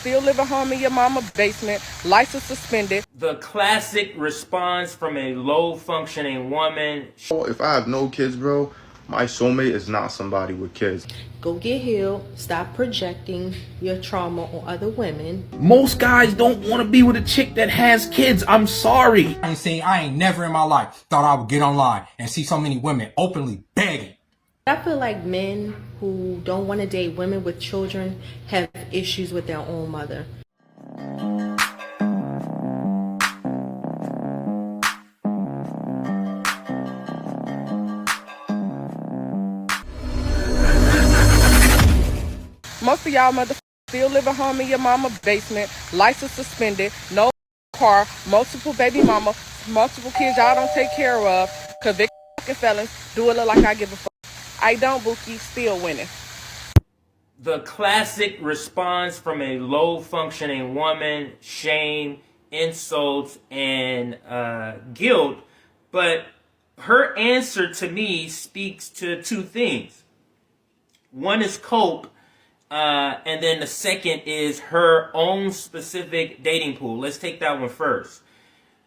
still living home in your mama's basement, license suspended. The classic response from a low-functioning woman. If I have no kids, bro, my soulmate is not somebody with kids. Go get healed. Stop projecting your trauma on other women. Most guys don't want to be with a chick that has kids. I'm sorry. I ain't never in my life thought I would get online and see so many women openly begging. I feel like men who don't want to date women with children have issues with their own mother. Most of y'all motherfuckers still living home in your mama's basement, license suspended, no car, multiple baby mama, multiple kids y'all don't take care of, convicted fucking felons. Do it look like I give a fuck? I don't, Bookie, still winning. The classic response from a low-functioning woman: shame, insults, and guilt. But her answer to me speaks to two things. One is cope, and then the second is her own specific dating pool. Let's take that one first.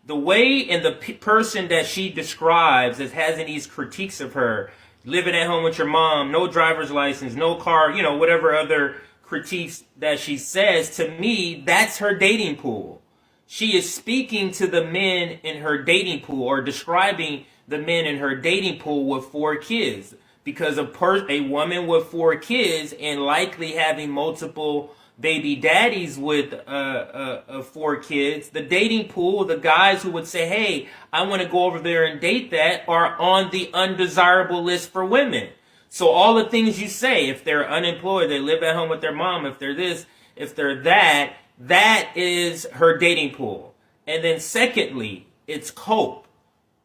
The way and the person that she describes as having these critiques of her, living at home with your mom, no driver's license, no car, whatever other critiques that she says, to me, that's her dating pool. She is speaking to the men in her dating pool, or describing the men in her dating pool with 4 kids. Because a woman with 4 kids and likely having multiple baby daddies with 4 kids, the dating pool, the guys who would say, hey, I want to go over there and date that, are on the undesirable list for women. So all the things you say, if they're unemployed, they live at home with their mom, if they're this, if they're that, that is her dating pool. And then secondly, it's cope.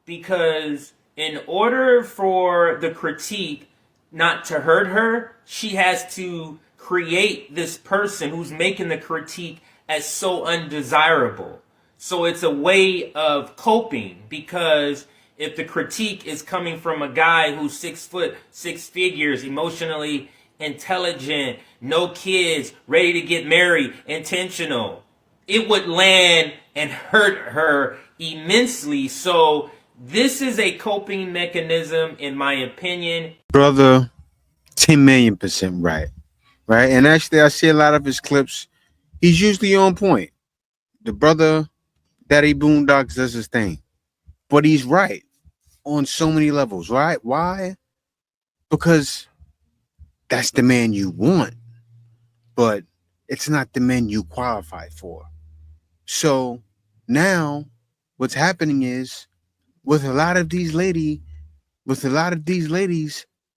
Because in order for the critique not to hurt her, she has to create this person who's making the critique as so undesirable. So it's a way of coping, because if the critique is coming from a guy who's 6 foot, 6 figures, emotionally intelligent, no kids, ready to get married, intentional, it would land and hurt her immensely. So this is a coping mechanism, in my opinion. Brother, 10 million% right. Right? And actually, I see a lot of his clips. He's usually on point. The brother, Daddy Boondocks, does his thing. But he's right on so many levels, right? Why? Because that's the man you want. But it's not the man you qualify for. So now what's happening is, with a lot of these ladies,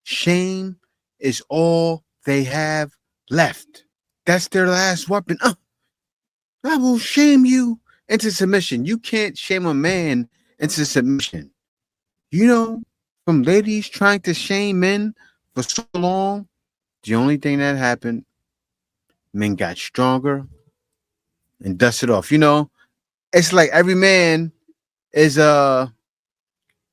shame is all they have left. That's their last weapon. I will shame you into submission. You can't shame a man into submission. From ladies trying to shame men for so long, the only thing that happened, men got stronger and dusted off. It's like every man is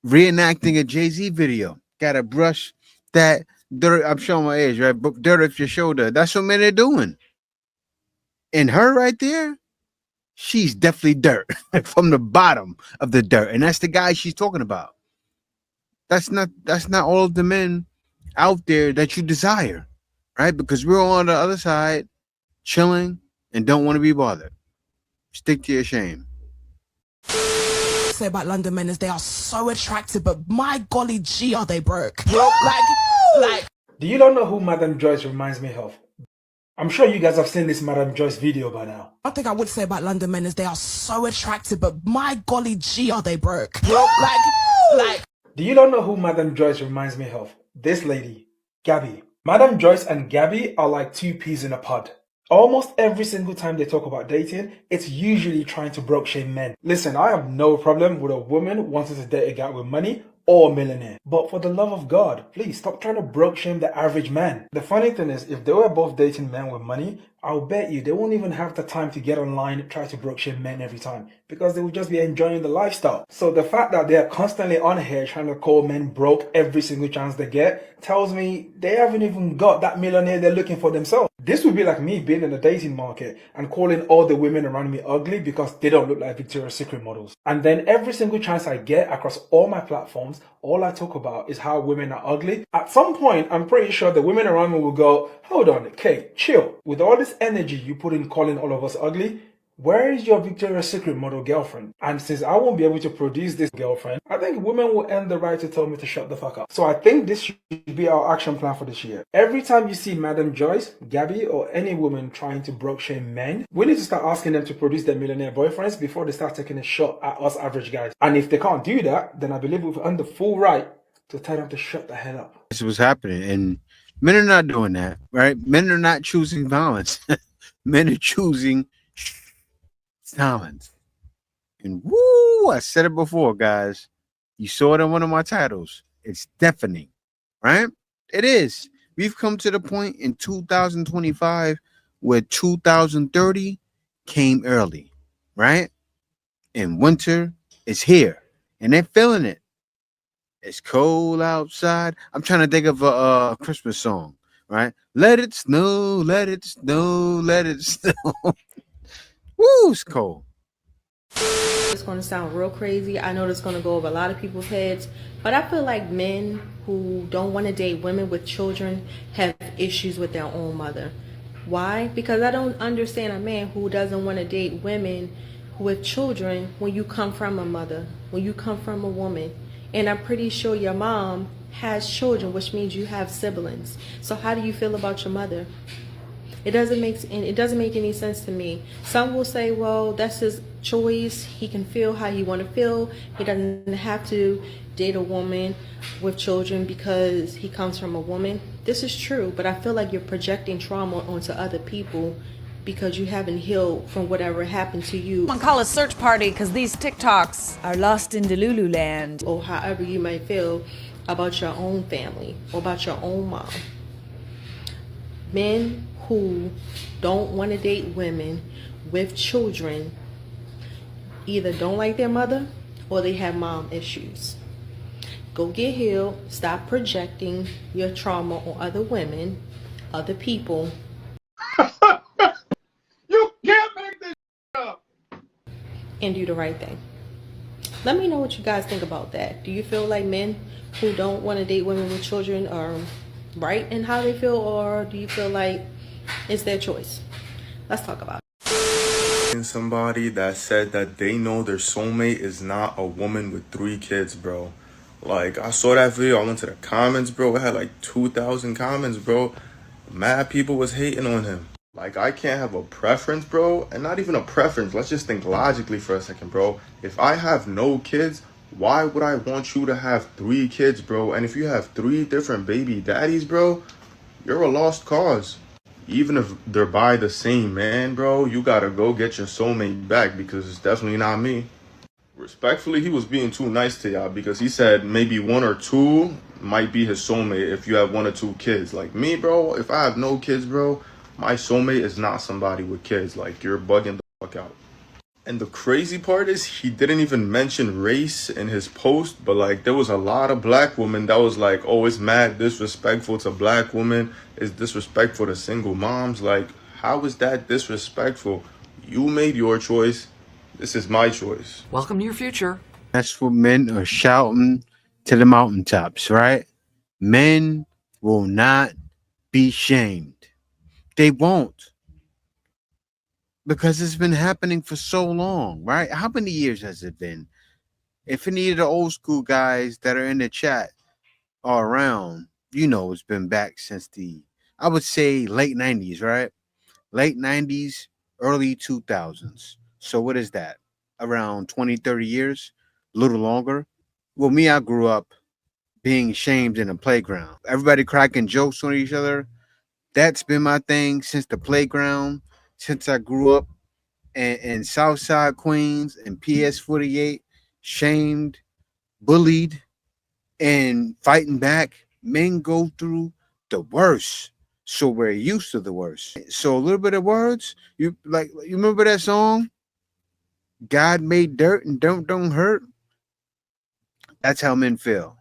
reenacting a Jay-Z video. Gotta brush that dirt. I'm showing my age, right? But dirt off your shoulder. That's what men are doing. And her right there, she's definitely dirt from the bottom of the dirt. And that's the guy she's talking about. That's not all of the men out there that you desire, right? Because we're on the other side, chilling and don't want to be bothered. Stick to your shame. Say about London men is they are so attractive, but my golly gee, are they broke? Like. Do you not know who Madam Joyce reminds me of? I'm sure you guys have seen this Madam Joyce video by now. One thing I would say about London men is they are so attractive, but my golly gee, are they broke? Like. Do you not know who Madam Joyce reminds me of? This lady, Gabby. Madam Joyce and Gabby are like 2 peas in a pod. Almost every single time they talk about dating, it's usually trying to broke shame men. Listen, I have no problem with a woman wanting to date a guy with money or a millionaire. But for the love of God, please stop trying to broke shame the average man. The funny thing is, if they were both dating men with money, I'll bet you they won't even have the time to get online and try to broke shame men every time, because they would just be enjoying the lifestyle. So the fact that they're constantly on here trying to call men broke every single chance they get tells me they haven't even got that millionaire they're looking for themselves. This would be like me being in the dating market and calling all the women around me ugly because they don't look like Victoria's Secret models. And then every single chance I get across all my platforms, all I talk about is how women are ugly. At some point, I'm pretty sure the women around me will go, hold on, Kate, chill. With all this energy you put in calling all of us ugly, where is your Victoria's Secret model girlfriend? And since I won't be able to produce this girlfriend, I think women will earn the right to tell me to shut the fuck up. So I think this should be our action plan for this year. Every time you see Madam Joyce, Gabby, or any woman trying to broke shame men, we need to start asking them to produce their millionaire boyfriends before they start taking a shot at us average guys. And if they can't do that, then I believe we've earned the full right to tell them to shut the hell up. This was happening, and men are not doing that, right? Men are not choosing violence. Men are choosing silence. And woo, I said it before, guys. You saw it in one of my titles. It's deafening, right? It is. We've come to the point in 2025 where 2030 came early, right? And winter is here, and they're feeling it. It's cold outside. I'm trying to think of a Christmas song, right? Let it snow, let it snow, let it snow. Woo, it's cold. It's going to sound real crazy. I know it's going to go over a lot of people's heads, but I feel like men who don't want to date women with children have issues with their own mother. Why? Because I don't understand a man who doesn't want to date women with children when you come from a mother, when you come from a woman. And I'm pretty sure your mom has children, which means you have siblings. So how do you feel about your mother? It doesn't make any sense to me. Some will say, well, that's his choice. He can feel how he want to feel. He doesn't have to date a woman with children because he comes from a woman. This is true, but I feel like you're projecting trauma onto other people because you haven't healed from whatever happened to you. Someone call a search party because these TikToks are lost in Delulu land. Or however you might feel about your own family or about your own mom. Men who don't want to date women with children either don't like their mother or they have mom issues. Go get healed. Stop projecting your trauma on other women, other people. You can't make this up. And do the right thing. Let me know what you guys think about that. Do you feel like men who don't want to date women with children are right in how they feel, or do you feel like it's their choice? Let's talk about it. Somebody that said that they know their soulmate is not a woman with 3 kids, bro. Like, I saw that video, I went to the comments, bro. It had like 2,000 comments, bro. Mad people was hating on him. Like, I can't have a preference, bro. And not even a preference. Let's just think logically for a second, bro. If I have no kids, why would I want you to have 3 kids, bro? And if you have 3 different baby daddies, bro, you're a lost cause. Even if they're by the same man, bro, you gotta go get your soulmate back because it's definitely not me. Respectfully, he was being too nice to y'all because he said maybe 1 or 2 might be his soulmate if you have 1 or 2 kids. Like me, bro, if I have no kids, bro, my soulmate is not somebody with kids. Like, you're bugging the fuck out. And the crazy part is he didn't even mention race in his post, but like there was a lot of black women that was like, oh, it's mad disrespectful to black women, it's disrespectful to single moms. Like, how is that disrespectful? You made your choice. This is my choice. Welcome to your future. That's what men are shouting to the mountaintops, right? Men will not be shamed. They won't. Because it's been happening for so long, right? How many years has it been? If any of the old school guys that are in the chat are around, you know it's been back since I would say late 90s, right? Late 90s, early 2000s. So what is that? Around 20, 30 years? A little longer? Well, me, I grew up being shamed in a playground. Everybody cracking jokes on each other. That's been my thing since the playground, since I grew up in Southside Queens and PS 48, shamed, bullied, and fighting back. Men go through the worst. So we're used to the worst. So a little bit of words, you remember that song? God made dirt and don't hurt. That's how men feel.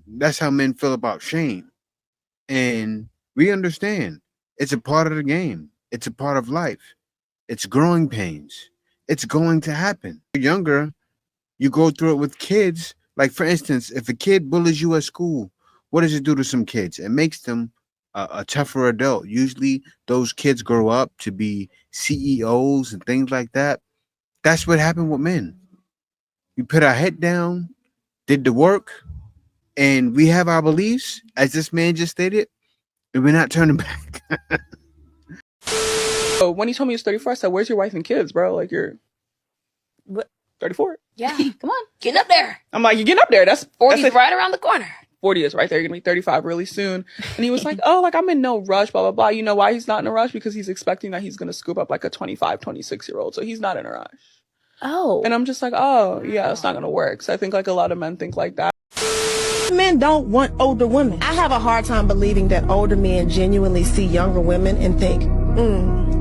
That's how men feel about shame. And we understand. It's a part of the game. It's a part of life. It's growing pains. It's going to happen. You're younger, you go through it with kids. Like, for instance, if a kid bullies you at school, what does it do to some kids? It makes them a tougher adult. Usually, those kids grow up to be CEOs and things like that. That's what happened with men. We put our head down, did the work, and we have our beliefs, as this man just stated, and we're not turning back. So when he told me he was 34, I said, "Where's your wife and kids, bro? Like, you're What? 34." Yeah, come on, get up there. I'm like, "You're getting up there. That's 40's right around the corner." 40 is right there. You're gonna be 35 really soon." And he was like, "Oh, like, I'm in no rush, blah, blah, blah." You know why he's not in a rush? Because he's expecting that he's gonna scoop up like a 25, 26-year-old. So he's not in a rush. Oh. And I'm just like, oh, yeah, it's not gonna work. So I think like a lot of men think like that. Men don't want older women. I have a hard time believing that older men genuinely see younger women and think,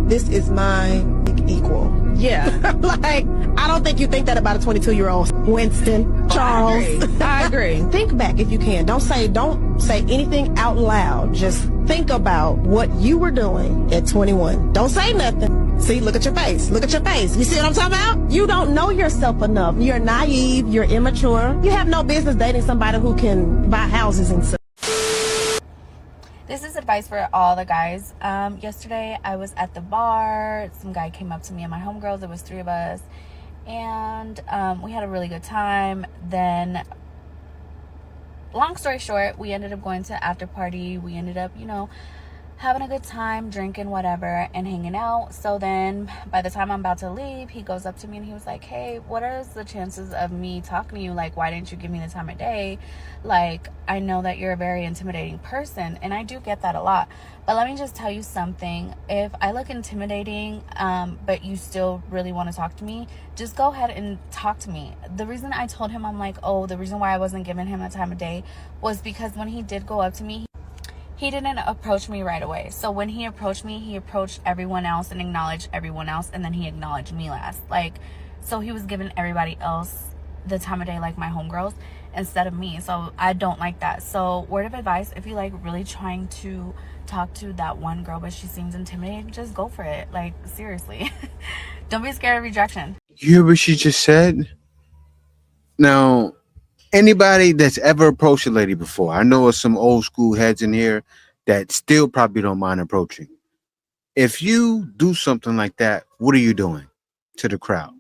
this is my equal. Yeah. Like, I don't think you think that about a 22-year-old. Winston, Charles. I agree. Think back if you can. Don't say anything out loud. Just think about what you were doing at 21. Don't say nothing. See, look at your face. Look at your face. You see what I'm talking about? You don't know yourself enough. You're naive. You're immature. You have no business dating somebody who can buy houses and stuff. This is advice for all the guys. Yesterday I was at the bar. Some guy came up to me and my homegirls. There was 3 of us. And we had a really good time. Then, long story short, we ended up going to after party. We ended up, having a good time, drinking, whatever, and hanging out. So then by the time I'm about to leave, he goes up to me and he was like, "Hey, what are the chances of me talking to you? Like, why didn't you give me the time of day? Like, I know that you're a very intimidating person." And I do get that a lot. But let me just tell you something. If I look intimidating, but you still really want to talk to me, just go ahead and talk to me. The reason I told him, I'm like, the reason why I wasn't giving him the time of day was because when he did go up to me, he didn't approach me right away. So when he approached me, he approached everyone else and acknowledged everyone else, and then he acknowledged me last. So he was giving everybody else the time of day, like my homegirls, instead of me. So I don't like that. So word of advice, if you really trying to talk to that one girl but she seems intimidating, just go for it. Like, seriously. Don't be scared of rejection. You hear what she just said? Now, anybody that's ever approached a lady before, I know of some old school heads in here that still probably don't mind approaching. If you do something like that, what are you doing to the crowd?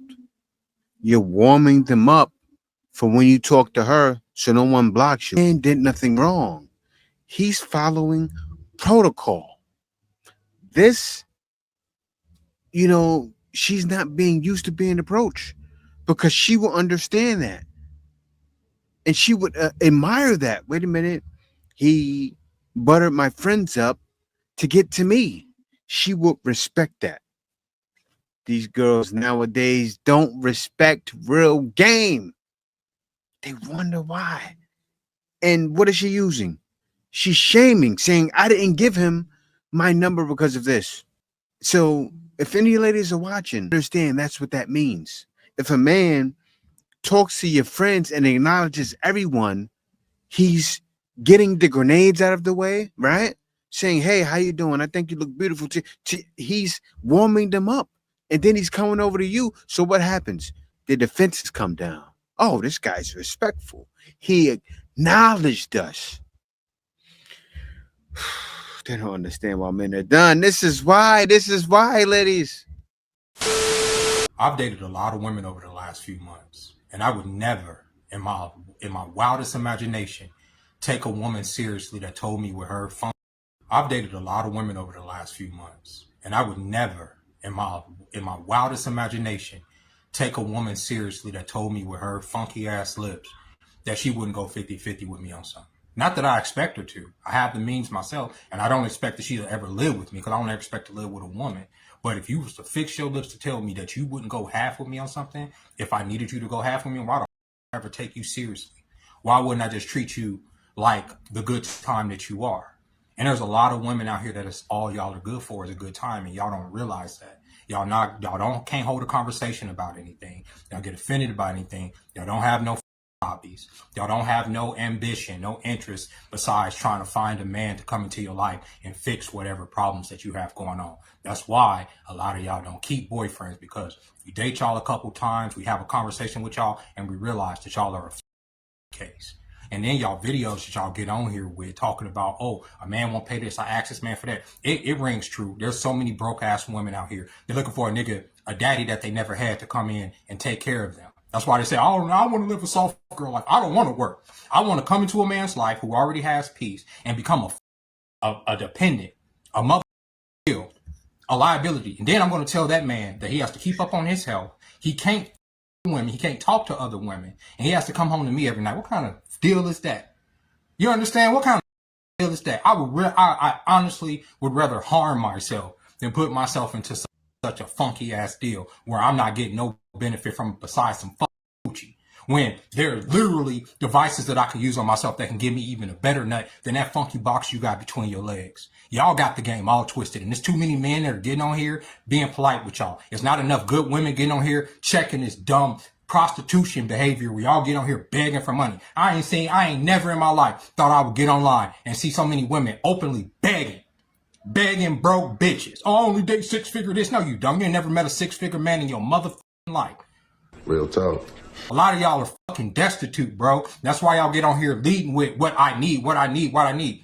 You're warming them up for when you talk to her so no one blocks you. And did nothing wrong. He's following protocol. This, she's not being used to being approached because she will understand that. And she would admire that. Wait a minute. He buttered my friends up to get to me. She would respect that. These girls nowadays don't respect real game. They wonder why. And what is she using? She's shaming, saying, I didn't give him my number because of this. So if any ladies are watching, understand that's what that means. If a man talks to your friends and acknowledges everyone, he's getting the grenades out of the way, right? Saying, hey, how you doing? I think you look beautiful. He's warming them up. And then he's coming over to you. So what happens? The defenses come down. Oh, this guy's respectful. He acknowledged us. They don't understand why men are done. This is why, ladies. I've dated a lot of women over the last few months, and I would never, in my wildest imagination, take a woman seriously that told me with her fun. I've dated a lot of women over the last few months, and I would never, in my wildest imagination, take a woman seriously that told me with her funky ass lips that she wouldn't go 50-50 with me on something. Not that I expect her to. I have the means myself, and I don't expect that she'll ever live with me because I don't expect to live with a woman. But if you was to fix your lips to tell me that you wouldn't go half with me on something, if I needed you to go half with me, why don't I ever take you seriously? Why wouldn't I just treat you like the good time that you are? And there's a lot of women out here that is all y'all are good for is a good time, and y'all don't realize that. Y'all can't hold a conversation about anything. Y'all get offended about anything. Y'all don't have no hobbies. Y'all don't have no ambition, no interest besides trying to find a man to come into your life and fix whatever problems that you have going on. That's why a lot of y'all don't keep boyfriends, because we date y'all a couple times, we have a conversation with y'all, and we realize that y'all are a case. And then y'all videos that y'all get on here with talking about, oh, a man won't pay this, I asked this man for that. It rings true. There's so many broke ass women out here. They're looking for a nigga, a daddy that they never had to come in and take care of them. That's why they say, oh, I want to live a soft girl life. I don't want to work. I want to come into a man's life who already has peace and become a dependent, a mother, a liability. And then I'm going to tell that man that he has to keep up on his health. He can't women. He can't talk to other women. And he has to come home to me every night. What kind of deal is that? You understand? What kind of deal is that? I honestly would rather harm myself than put myself into such a funky ass deal where I'm not getting no benefit from it besides some Gucci. When there are literally devices that I can use on myself that can give me even a better nut than that funky box you got between your legs. Y'all got the game all twisted, and there's too many men that are getting on here being polite with y'all. It's not enough good women getting on here checking this dumb prostitution behavior where y'all get on here begging for money. I ain't never in my life thought I would get online and see so many women openly begging broke bitches. Oh, I only date 6-figure this. No, you don't. You ain't never met a 6-figure man in your motherfucking life. Real talk. A lot of y'all are fucking destitute, bro. That's why y'all get on here leading with what I need.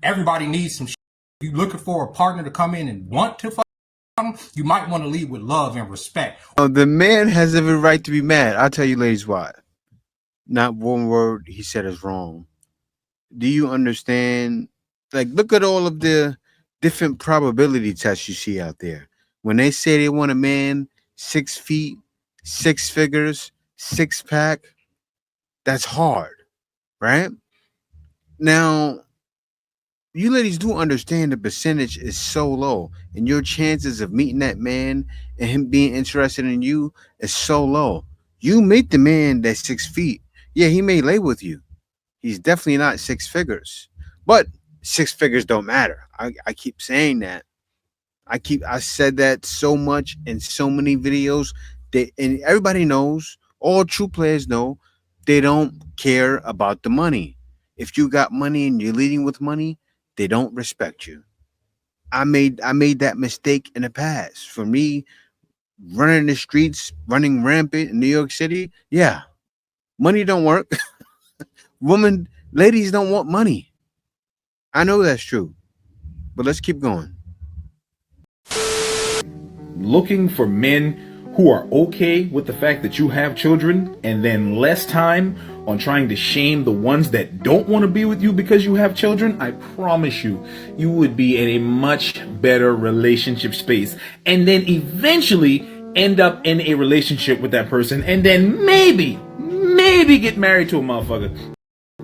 Everybody needs some shit. If you looking for a partner to come in and want to fuck, you might want to lead with love and respect. The man has every right to be mad. I'll tell you ladies why. Not one word he said is wrong. Do you understand? Like, look at all of the different probability tests you see out there. When they say they want a man 6 feet, 6 figures, 6-pack, that's hard, right? Now, you ladies do understand the percentage is so low, and your chances of meeting that man and him being interested in you is so low. You meet the man that's 6 feet. Yeah, he may lay with you. He's definitely not 6 figures, but 6 figures don't matter. I keep saying that. I said that so much in so many videos that, and everybody knows, all true players know, they don't care about the money. If you got money and you're leading with money, they don't respect you. I made that mistake in the past. For me, running the streets, running rampant in New York City, yeah, money don't work. Ladies don't want money. I know that's true, but let's keep going. Looking for men who are okay with the fact that you have children, and then less time on trying to shame the ones that don't want to be with you because you have children, I promise you, you would be in a much better relationship space, and then eventually end up in a relationship with that person, and then maybe get married to a motherfucker,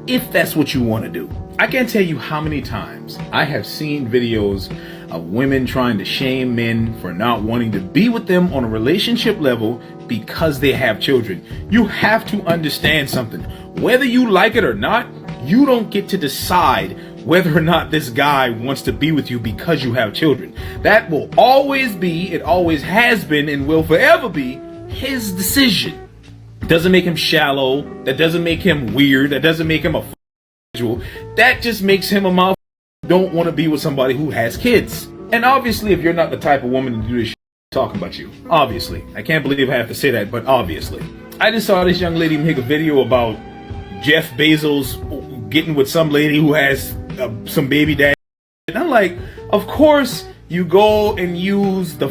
if that's what you want to do. I can't tell you how many times I have seen videos of women trying to shame men for not wanting to be with them on a relationship level because they have children. You have to understand something. Whether you like it or not, you don't get to decide whether or not this guy wants to be with you because you have children. That will always be, it always has been, and will forever be his decision. It doesn't make him shallow. That doesn't make him weird. That doesn't make him a individual. That just makes him a motherfucker who don't want to be with somebody who has kids. And obviously, if you're not the type of woman to do this shit, talking about you. Obviously. I can't believe I have to say that, but obviously. I just saw this young lady make a video about Jeff Bezos getting with some lady who has some baby daddy. And I'm like, of course you go and use the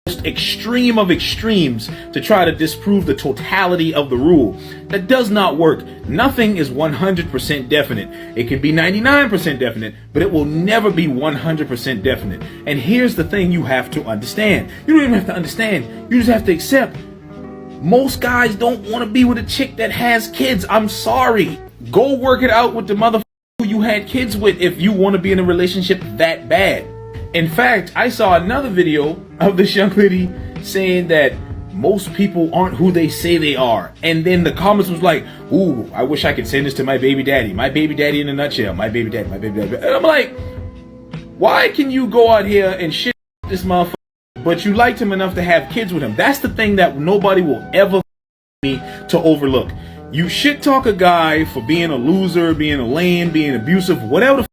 most extreme of extremes to try to disprove the totality of the rule. That does not work. Nothing is 100% definite. It can be 99% definite, but it will never be 100% definite. And here's the thing you have to understand. You don't even have to understand. You just have to accept. Most guys don't want to be with a chick that has kids. I'm sorry. Go work it out with the motherfucker who you had kids with if you want to be in a relationship that bad. In fact, I saw another video of this young lady saying that most people aren't who they say they are. And then the comments was like, ooh, I wish I could send this to my baby daddy. My baby daddy in a nutshell. My baby daddy, my baby daddy. And I'm like, why can you go out here and shit this motherfucker, but you liked him enough to have kids with him? That's the thing that nobody will ever me to overlook. You shit talk a guy for being a loser, being a lame, being abusive, whatever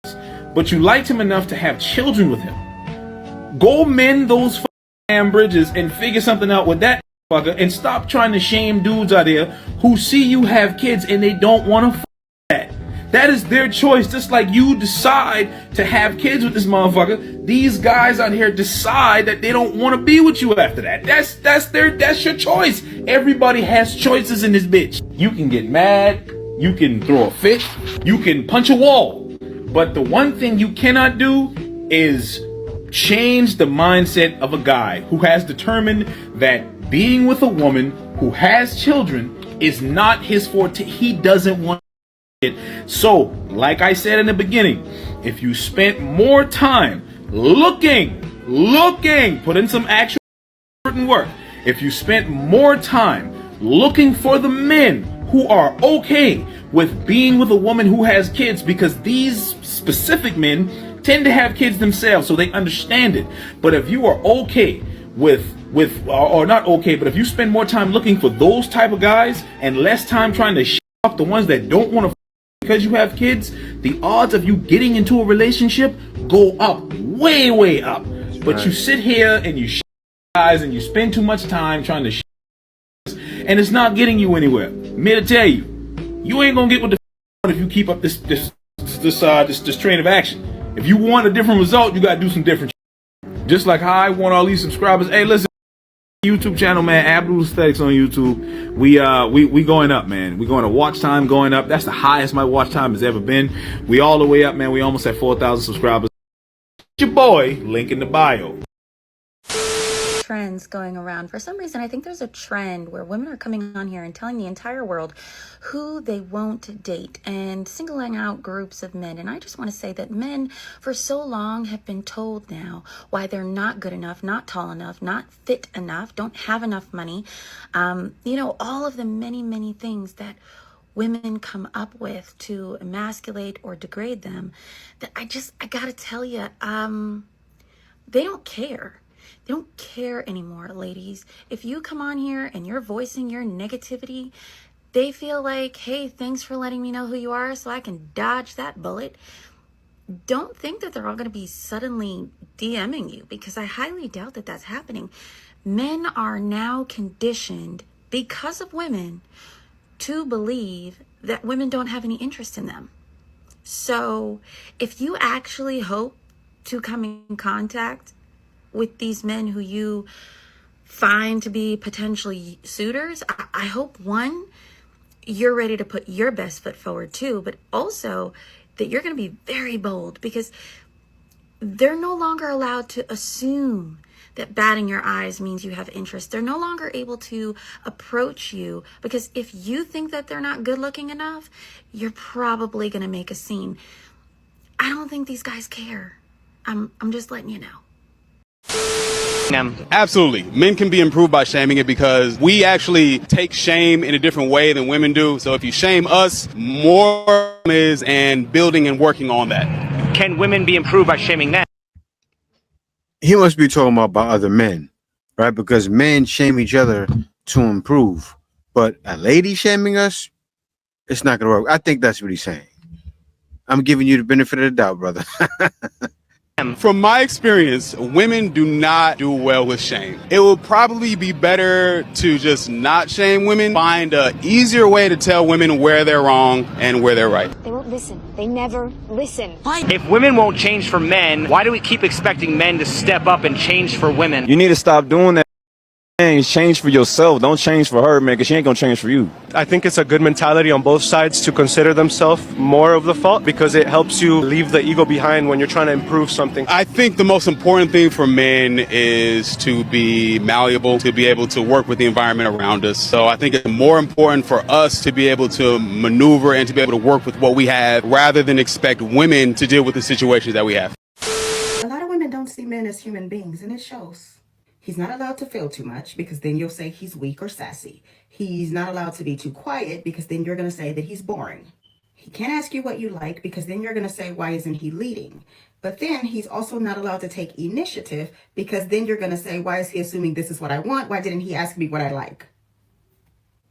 the but you liked him enough to have children with him. Go mend those damn bridges and figure something out with that fucker and stop trying to shame dudes out there who see you have kids and they don't want to that. That is their choice. Just like you decide to have kids with this motherfucker, these guys out here decide that they don't want to be with you after that. That's your choice. Everybody has choices in this bitch. You can get mad, you can throw a fit, you can punch a wall. But the one thing you cannot do is change the mindset of a guy who has determined that being with a woman who has children is not his forte. He doesn't want it. So, like I said in the beginning, if you spent more time looking, put in some actual work. If you spent more time looking for the men who are okay with being with a woman who has kids, because these specific men tend to have kids themselves, so they understand it. But if you are okay or not okay, but if you spend more time looking for those type of guys and less time trying to off the ones that don't want to because you have kids, the odds of you getting into a relationship go up, way up. But you sit here and you guys and you spend too much time trying to and it's not getting you anywhere. I'm here to tell you, you ain't gonna get what the if you keep up this train of action. If you want a different result, you gotta do some different shit. Just like how I want all these subscribers. Hey, listen, YouTube channel, man, Abdul Aesthetics on YouTube. We going up, man. We going to watch time going up. That's the highest my watch time has ever been. We all the way up, man. We almost at 4,000 subscribers. Your boy, link in the bio. Trends going around. For some reason, I think there's a trend where women are coming on here and telling the entire world who they won't date and singling out groups of men. And I just want to say that men for so long have been told now why they're not good enough, not tall enough, not fit enough, don't have enough money. All of the many things that women come up with to emasculate or degrade them, that I gotta tell you, they don't care. They don't care anymore, ladies. If you come on here and you're voicing your negativity, they feel like, hey, thanks for letting me know who you are so I can dodge that bullet. Don't think that they're all going to be suddenly DMing you, because I highly doubt that that's happening. Men are now conditioned, because of women, to believe that women don't have any interest in them. So if you actually hope to come in contact with these men who you find to be potentially suitors, I hope, one, you're ready to put your best foot forward too, but also that you're going to be very bold, because they're no longer allowed to assume that batting your eyes means you have interest. They're no longer able to approach you, because if you think that they're not good looking enough, you're probably going to make a scene. I don't think these guys care. I'm just letting you know. Absolutely. Men can be improved by shaming it, because we actually take shame in a different way than women do. So if you shame us, more is and building and working on that. Can women be improved by shaming them? He must be talking about other men, right? Because men shame each other to improve. But a lady shaming us, it's not going to work. I think that's what he's saying. I'm giving you the benefit of the doubt, brother. From my experience, women do not do well with shame. It will probably be better to just not shame women, find an easier way to tell women where they're wrong and where they're right. They won't listen. They never listen. If women won't change for men, why do we keep expecting men to step up and change for women? You need to stop doing that. Change for yourself. Don't change for her, man, because she ain't gonna change for you. I think it's a good mentality on both sides to consider themselves more of the fault, because it helps you leave the ego behind when you're trying to improve something. I think the most important thing for men is to be malleable, to be able to work with the environment around us. So I think it's more important for us to be able to maneuver and to be able to work with what we have, rather than expect women to deal with the situations that we have. A lot of women don't see men as human beings, and it shows. He's not allowed to feel too much, because then you'll say he's weak or sassy. He's not allowed to be too quiet, because then you're going to say that he's boring. He can't ask you what you like, because then you're going to say, why isn't he leading? But then he's also not allowed to take initiative, because then you're going to say, why is he assuming this is what I want? Why didn't he ask me what I like?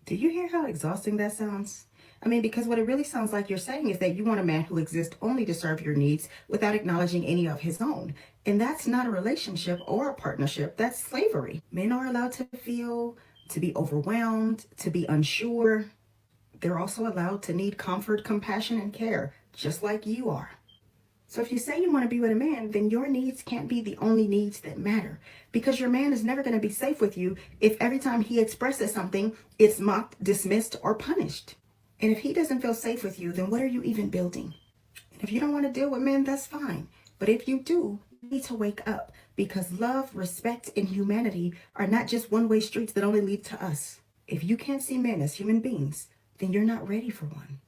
Do you hear how exhausting that sounds? I mean, because what it really sounds like you're saying is that you want a man who exists only to serve your needs without acknowledging any of his own. And that's not a relationship or a partnership, that's slavery. Men are allowed to feel, to be overwhelmed, to be unsure. They're also allowed to need comfort, compassion, and care, just like you are. So if you say you want to be with a man, then your needs can't be the only needs that matter. Because your man is never going to be safe with you if every time he expresses something, it's mocked, dismissed, or punished. And if he doesn't feel safe with you, then what are you even building? And if you don't want to deal with men, that's fine. But if you do, you need to wake up. Because love, respect, and humanity are not just one-way streets that only lead to us. If you can't see men as human beings, then you're not ready for one.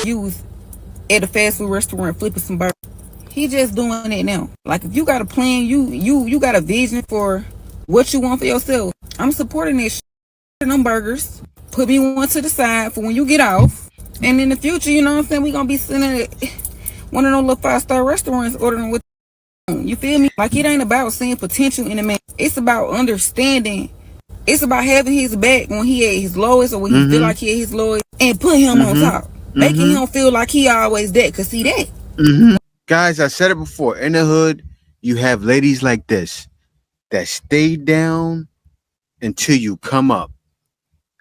You was at a fast food restaurant flipping some burgers. He just doing it now. Like, if you got a plan, you got a vision for what you want for yourself. I'm supporting this them burgers. Put me one to the side for when you get off. And in the future, you know what I'm saying, we gonna be sitting at one of those little 5-star restaurants ordering what you feel me? Like, it ain't about seeing potential in a man. It's about understanding. It's about having his back when he at his lowest or when he feel like he at his lowest and put him on top. Making him feel like he always that, cause see that. Guys, I said it before. In the hood, you have ladies like this that stay down until you come up.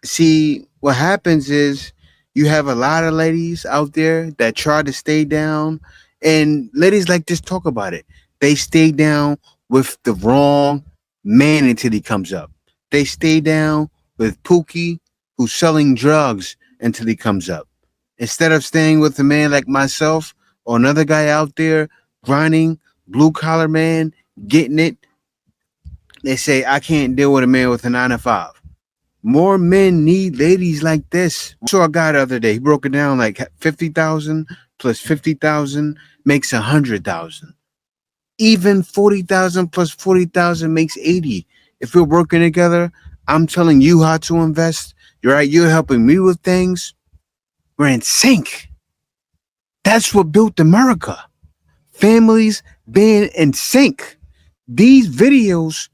See, what happens is you have a lot of ladies out there that try to stay down, and ladies like this talk about it. They stay down with the wrong man until he comes up. They stay down with Pookie, who's selling drugs, until he comes up. Instead of staying with a man like myself or another guy out there grinding, blue collar man, getting it, they say, I can't deal with a man with a 9 to 5. More men need ladies like this. I saw a guy the other day. He broke it down like 50,000 plus 50,000 makes 100,000. Even 40,000 plus 40,000 makes 80. If we're working together, I'm telling you how to invest. You're right. You're helping me with things. We're in sync. That's what built America. Families being in sync. These videos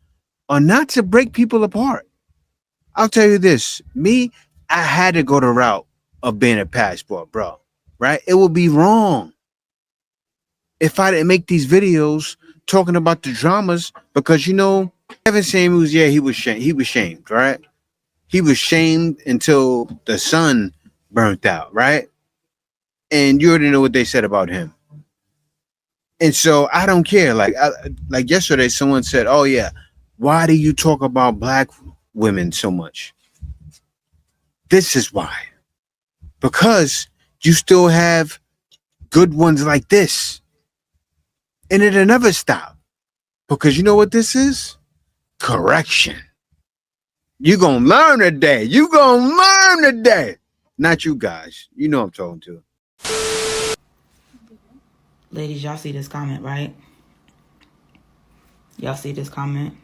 are not to break people apart. I'll tell you this, I had to go the route of being a passport, bro. Right? It would be wrong if I didn't make these videos talking about the dramas, because Evan Samuels, he was shamed, right? He was shamed until the sun burnt out, right? And you already know what they said about him. And so I don't care. Like yesterday, someone said, "Oh yeah, why do you talk about black women so much?" This is why. Because you still have good ones like this. And it'll never stop. Because you know what this is? Correction. You're going to learn today. You're going to learn today. Not you guys. You know I'm talking to. Ladies, y'all see this comment, right? Y'all see this comment?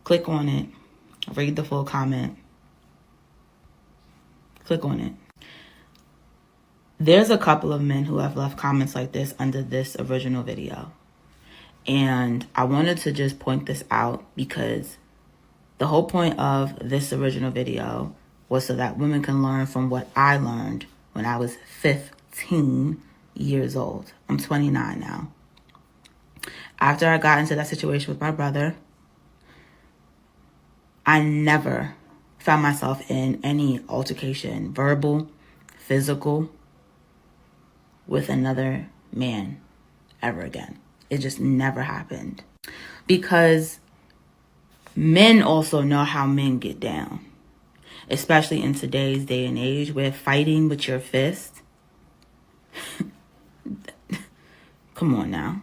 Click on it. Read the full comment. Click on it. There's a couple of men who have left comments like this under this original video. And I wanted to just point this out because the whole point of this original video was so that women can learn from what I learned when I was 15 years old. I'm 29 now. After I got into that situation with my brother, I never found myself in any altercation, verbal, physical, with another man ever again. It just never happened. Because men also know how men get down. Especially in today's day and age where fighting with your fist. Come on now.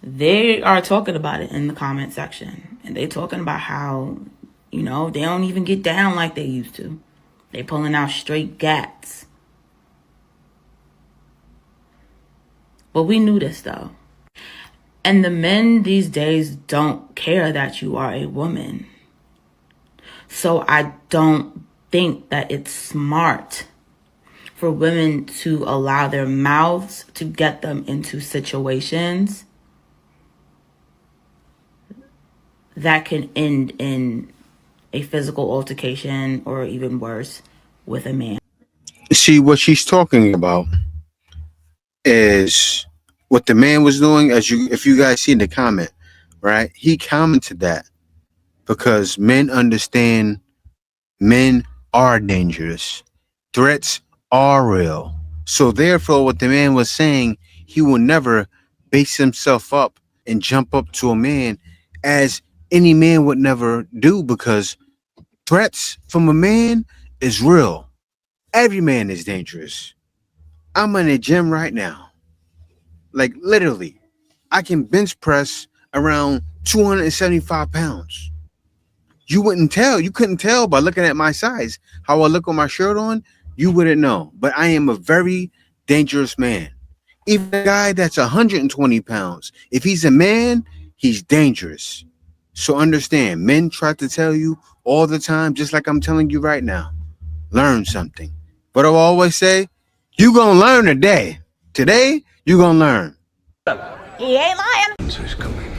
They are talking about it in the comment section. And they talking about how, they don't even get down like they used to. They pulling out straight gats. But we knew this though. And the men these days don't care that you are a woman. So I don't think that it's smart for women to allow their mouths to get them into situations that can end in a physical altercation or even worse with a man. See, what she's talking about is what the man was doing. If you guys see the comment, right? He commented that because men understand men are dangerous, threats are real. So therefore, what the man was saying, he will never base himself up and jump up to a man as any man would never do, because threats from a man is real. Every man is dangerous. I'm in the gym right now. Like literally, I can bench press around 275 pounds. You wouldn't tell. You couldn't tell by looking at my size. How I look with my shirt on, you wouldn't know. But I am a very dangerous man. Even a guy that's 120 pounds, if he's a man, he's dangerous. So understand, men try to tell you all the time, just like I'm telling you right now, learn something. But I'll always say, you gonna learn today. Today, you gonna learn. He ain't lying.